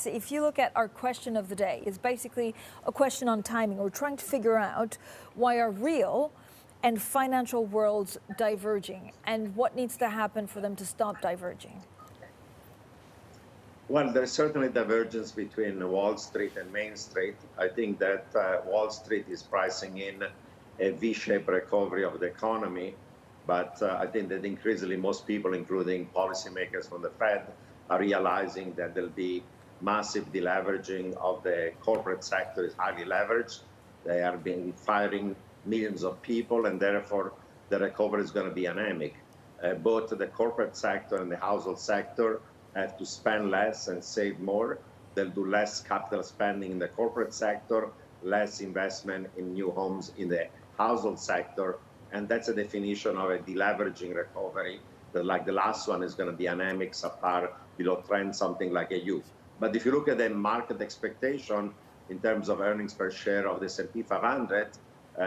If you look at our question of the day, it's basically a question on timing. We're trying to figure out why our real and financial worlds diverging and what needs to happen for them to stop diverging. Well, there's certainly divergence between Wall Street and Main Street. I think that Wall Street is pricing in a V-shaped recovery of the economy, but I think that increasingly most people, including policymakers from the Fed, are realizing that there'll be massive deleveraging of the corporate sector is highly leveraged. They are firing millions of people, and therefore the recovery is going to be anemic. Both the corporate sector and the household sector have to spend less and save more. They'll do less capital spending in the corporate sector, less investment in new homes in the household sector, and that's a definition of a deleveraging recovery. That, like the last one, is going to be anemic, subpar, below trend, something like a U. But if you look at the market expectation in terms of earnings per share of the S&P 500,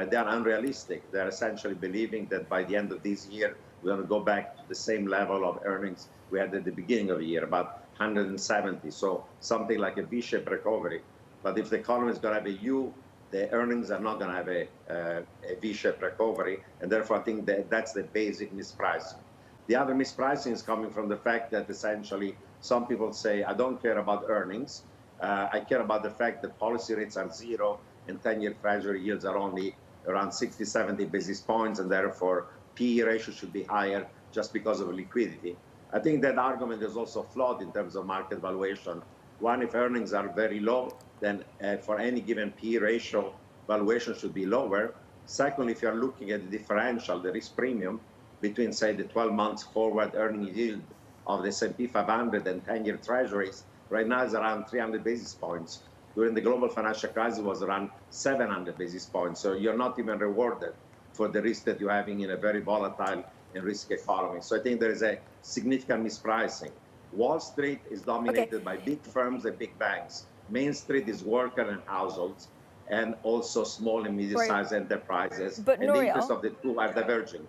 they are unrealistic. They're essentially believing that by the end of this year, we're going to go back to the same level of earnings we had at the beginning of the year, about 170. So something like a V-shaped recovery. But if the economy is going to have a U, the earnings are not going to have a V-shaped recovery. And therefore, I think that that's the basic mispricing. The other mispricing is coming from the fact that essentially some people say, I don't care about earnings. I care about the fact that policy rates are zero and 10-year Treasury yields are only around 60, 70 basis points, and therefore PE ratio should be higher just because of liquidity. I think that argument is also flawed in terms of market valuation. One, if earnings are very low, then for any given PE ratio, valuation should be lower. Secondly, if you're looking at the differential, the risk premium between, say, the 12 months forward earning yield of the S&P 500 and 10-year Treasuries, right now is around 300 basis points. During the global financial crisis, it was around 700 basis points. So you're not even rewarded for the risk that you're having in a very volatile and risky economy. So I think there is a significant mispricing. Wall Street is dominated by big firms and big banks. Main Street is worker and households, and also small and medium-sized enterprises. But and Nouriel, the interests of the two are diverging.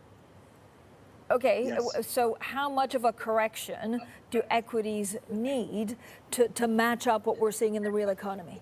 Okay, yes. So how much of a correction do equities need to match up what we're seeing in the real economy?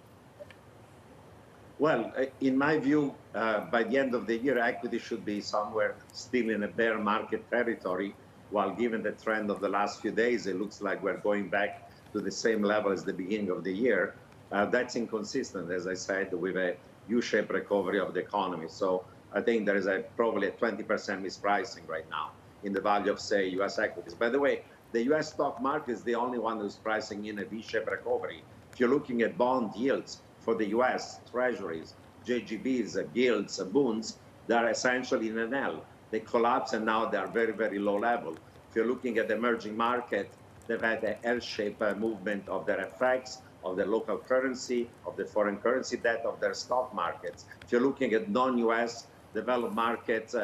Well, in my view, by the end of the year, equity should be somewhere still in a bear market territory, while given the trend of the last few days, it looks like we're going back to the same level as the beginning of the year. That's inconsistent, as I said, with a U-shaped recovery of the economy. So I think there is probably a 20% mispricing right now in the value of, say, U.S. equities. By the way, the U.S. stock market is the only one who's pricing in a V-shaped recovery. If you're looking at bond yields for the U.S. Treasuries, JGBs, gilts, bonds, they're essentially in an L. They collapse, and now they're very, very low level. If you're looking at the emerging market, they've had an L-shaped movement of their FX, of their local currency, of the foreign currency debt, of their stock markets. If you're looking at non-U.S. developed markets,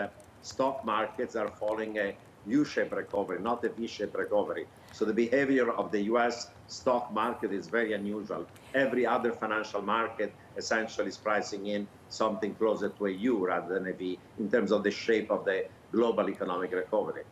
stock markets are following a U-shaped recovery, not a V-shaped recovery. So the behavior of the U.S. stock market is very unusual. Every other financial market essentially is pricing in something closer to a U rather than a V in terms of the shape of the global economic recovery.